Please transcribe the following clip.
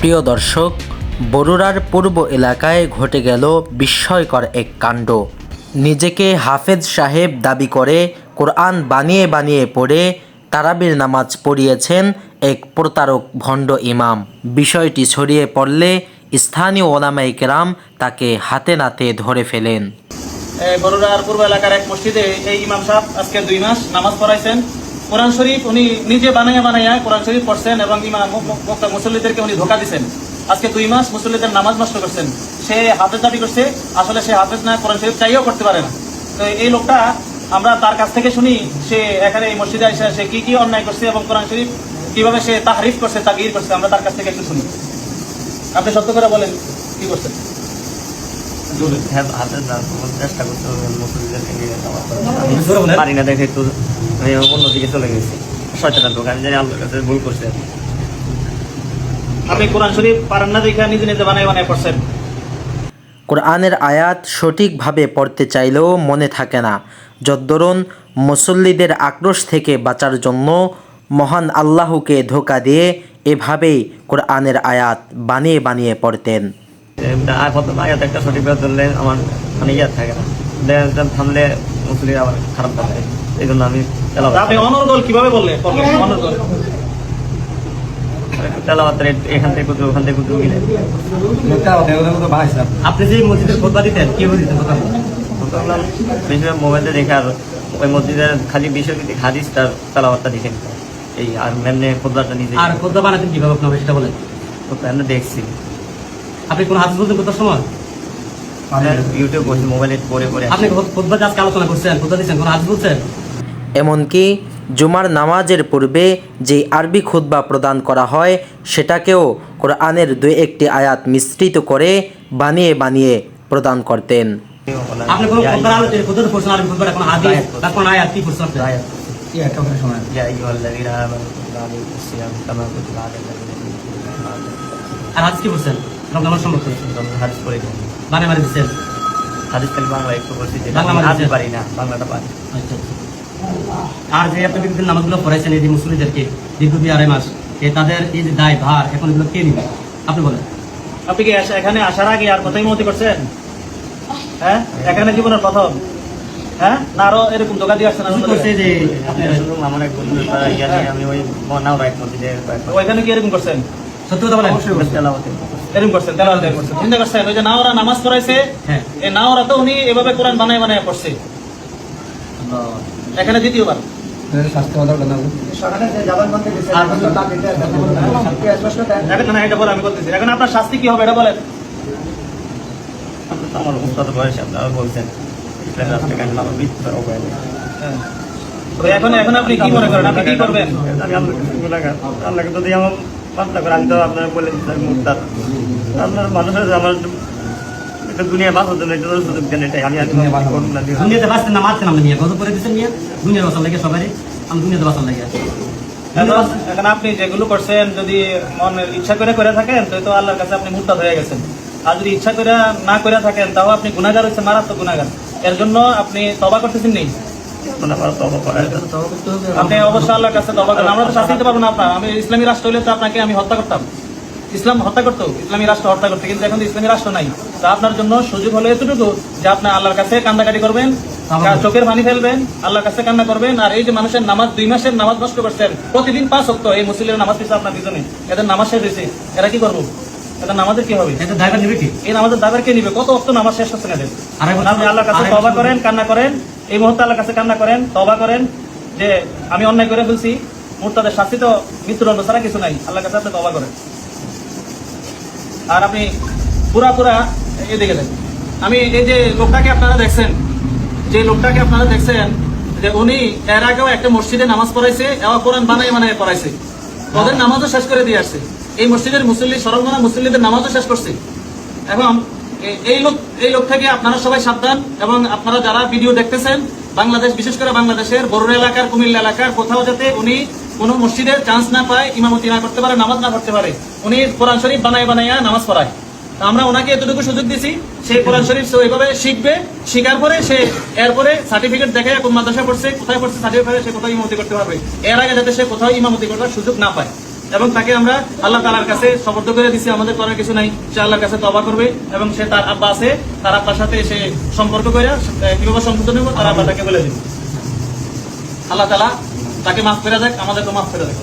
প্রিয় দর্শক, বরুড়ার পূর্ব এলাকায় ঘটে গেল বিস্ময়কর এক কাণ্ড। নিজেকে হাফেজ সাহেব দাবি করে কোরআন বানিয়ে বানিয়ে পড়ে তারাবির নামাজ পড়িয়েছেন এক প্রতারক ভণ্ড ইমাম। বিষয়টি ছড়িয়ে পড়লে স্থানীয় ওলামায়ে কেরাম তাকে হাতে নাতে ধরে ফেলেন। বরুড়ার পূর্ব এলাকার এক মসজিদে এই ইমাম সাহেব আজকে 2 মাস নামাজ পড়াইছেন। কোরআন শরীফ উনি নিজে বানাইয়া কোরআন শরীফ পড়ছেন এবং ইমাম মুসল্লিদেরকে উনি ধোঁকা দিচ্ছেন। আজকে 2 মাস মুসল্লিদের নামাজ নষ্ট করছেন। সে হাফেজ দাবি করছে, আসলে সে হাফেজ না, কোরআন শরীফ চাইও করতে পারে না। তো এই লোকটা, আমরা তার কাছ থেকে শুনি সে এখানে এই মসজিদে এসে সে কি কি অন্যায় করছে এবং কোরআন শরীফ কিভাবে সে তাহরিফ করছে, তাগয়ির করছে। আমরা তার কাছ থেকে একটু শুনি। আপনি সত্য করে বলেন কি করছেন? চেষ্টা করতে পারি না দেখে একটু অন্যদিকে চলে গেছি। শয়তানের দোকান জানি আল্লাহর কাছে ভুল করছে। আপনি কোরআন শরীফ পারেন না দেখে নিজে নিজে বানায় পড়ছেন। কোরআনের আয়াত সঠিকভাবে পড়তে চাইলেও মনে থাকে না। যদ্দরুন মুসল্লিদের আক্রোশ থেকে বাঁচার জন্য মহান আল্লাহকে ধোঁকা দিয়ে এভাবেই কোরআনের আয়াত বানিয়ে বানিয়ে পড়তেন। আয়াত একটা সঠিকভাবে ধরলে আমার মানে ইয়াদ থাকে না, থামলে মুসলিম আবার খারাপ থাকে। এই জন্য আমি আপনি অনর্গল কিভাবে বললেন? অনর্গল এখান থেকে ওখান থেকে মিলে। আপনি যে মসজিদের খুতবা দিতেন কিভাবে দিতেন? বেশিরভাগ মোবাইলে দেখে আর ওই মসজিদের খালি বিষয় হাদিস তার তেলাওয়াতটা দেখে এই আর এমনি খুতবাটা নিজে। আর খুতবা বানাতেন কিভাবে আপনার সেটা বলেন? আমরা দেখছি। আপনি কোন হাদিস বলতেন কোথার সময়? ইউটিউব করছি, মোবাইলে পড়ে পড়ে। আপনি খুতবা আজকে আলোচনা করছেন, খুতবা দিচ্ছেন, কোন হাদিস বলছেন? এমনকি জুমার নামাজের পূর্বে যে আরবি খুতবা প্রদান করা হয় সেটাকেও কোরআনের 2-1টি আয়াত মিশ্রিত করে বানিয়ে বানিয়ে প্রদান করতেন। আপনি কোন খুতবা পড়ছেন? আরবি খুতবা কোন হাদিস বা কোন আয়াত কি পড়ছেন? আয়াত কি একটা করে শোনান। ইয়া আইয়ুহাল্লাযীনা আমানু কুতিবা আলাইকুমুস সিয়াম কামা কুতিবা আলাল লাযীনা। আর হাদিস কি পড়ছেন? রমজান সম্পর্কে হাদিস পড়ে মানে দিচ্ছেন। হাদিস খালি বাংলা একটু বলছি, যে বাংলা আমি পারি না, বাংলাটা পারি। আচ্ছা। আর যে আপনি বিভিন্ন নামাজগুলো পড়াইছেন এই যে মুসলিমদেরকে দীর্ঘ 2.5 মাস, তাদের এই যে দায় ভার এখন এগুলো কে নিবে? আপনি বলেন। আপনি কি এখানে আসার আগে আর কোথায় মতি করছেন? হ্যাঁ, এখানে জীবনের প্রথম? হ্যাঁ, না আরো এরকম দোকান দিয়ে আসছেন? যে আমার এক বন্ধু আমি ওই নাওরা এক মসজিদে ওইখানে কি এরকম করছেন? সত্যি কথা বলেন। এরকম করছেন, তেলাওয়াত করছেন, চিন্তা করছেন। ওই যে নাওরা নামাজ পড়াইছে, হ্যাঁ, এই নাওরা তো উনি এভাবে কোরআন বানায় পড়ছে। এখানে দ্বিতীয়বার আমি বলতেছি, এখন আপনার শাস্তি কি হবে এটা বলেন। আমার উস্তাদ বয়স আপনারা বলছেন এখন আপনি কি মনে করেন, আপনি কি করবেন? আমি আল্লাহকে যদি আমার পাত্তা করে, আমি তো আপনারা বলে মুক্তার আপনার মানুষের আমার দুনিয়া বাঁচার জন্য একটা সুযোগ দেন। এটাই আমি দুনিয়াতে বাঁচতেন না, মারতেন আমরা নিয়ে গত করে দিচ্ছেন নিয়ে দুনিয়া বাঁচার লাগে সবাই। আমি দুনিয়াতে বাঁচার লাগে। এখন আপনি যেগুলো করছেন যদি মনের ইচ্ছা করে থাকেন তো আল্লাহর কাছে আপনি মুরতাদ হয়ে গেছেন। আর যদি ইচ্ছা করে না করে থাকেন তাও আপনি গুনাহগার হচ্ছেন, মারাত্মক গুনাহগার। এর জন্য আপনি তওবা করতেছেন নি? আপনি অবশ্যই আল্লাহর কাছে তওবা করেন। আমরা তো শাস্তি দিতে পারবো না আপনার। আমি ইসলামী রাষ্ট্র হইলে তো আপনাকে আমি হত্যা করতাম। ইসলাম হত্যা করতো, ইসলামী রাষ্ট্র হত্যা করতে, কিন্তু এখন ইসলামী রাষ্ট্র নাই। তো আপনার জন্য সুযোগ হলো এতটুকু যে আপনি আল্লাহর কাছে কান্দাকাটি করবেন, চোখের পানি ফেলবেন, আল্লাহর কাছে কান্না করবেন। আর এই যে মানুষের নামাজ 2 মাসের নামাজ নষ্ট করছেন, প্রতিদিন 5 ওয়াক্ত এই মুসলিমের নামাজ পিছু আপনার পিছনে, এদের নামাজ শেষ হয়েছে, এরা কি করবো? এদের নামাজের কি হবে? এই নামাজের দায়ভার কে নিবে? কত ওয়াক্ত নামাজ শেষ হচ্ছে এদের। আপনি আল্লাহর কাছে তওবা করেন, কান্না করেন, এই মুহূর্তে আল্লাহর কাছে কান্না করেন, তওবা করেন যে আমি অন্যায় করে ফেলছি। মুরতাদের শাস্তি তো মৃত্যুদণ্ড ছাড়া কিছু নাই। আল্লাহর কাছে আপনি তওবা করেন। আর আপনি পুরা এদিকে দেন। আমি এই যে লোকটাকে আপনারা দেখছেন, যে উনি এর আগেও একটা মসজিদে নামাজ পড়াইছে, এবার কোরআন বানায় পড়াইছে, ওদের নামাজও শেষ করে দিয়ে আসছে। এই মসজিদের মুসল্লি সরলমানা মুসল্লিদের নামাজও শেষ করছে। এখন এই লোক থেকে আপনারা সবাই সাবধান। এবং আপনারা যারা ভিডিও দেখতেছেন, বাংলাদেশ, বিশেষ করে বাংলাদেশের বরুড়া এলাকার, কুমিল্লা এলাকার কোথাও যাতে উনি কোনো মসজিদের চান্স না পায়, ইমামতি না করতে পারে, নামাজ না পড়তে পারে। উনি কোরআন শরীফ বানায় নামাজ পড়ায়। আমরা ওনাকে এতটুকু সুযোগ দিছি, সেই কোরআন শরীফ ওইভাবে শিখবে, শিখার পরে সে এরপরে সার্টিফিকেট দেখে কোন মাদ্রাসা পড়ছে, কোথায় পড়ছে, সার্টিফিকেট সে কোথাও ইমামতি করতে পারবে। এর আগে যাতে সে কোথাও ইমামতি করার সুযোগ না পায়। এবং তাকে আমরা আল্লাহ তাআলার কাছে সুপর্দ করে দিছি, আমাদের করার কিছু নাই। সে আল্লাহর কাছে তওবা করবে এবং সে তার আব্বা আছে, তার আব্বার সাথে সে সম্পর্ক করে কিভাবে সম্পর্ক নেব তার আব্বা তাকে বলে দিবে। আল্লাহ তাআলা তাকে মাফ করে দেয়, আমাদেরকে মাফ করে দেয়।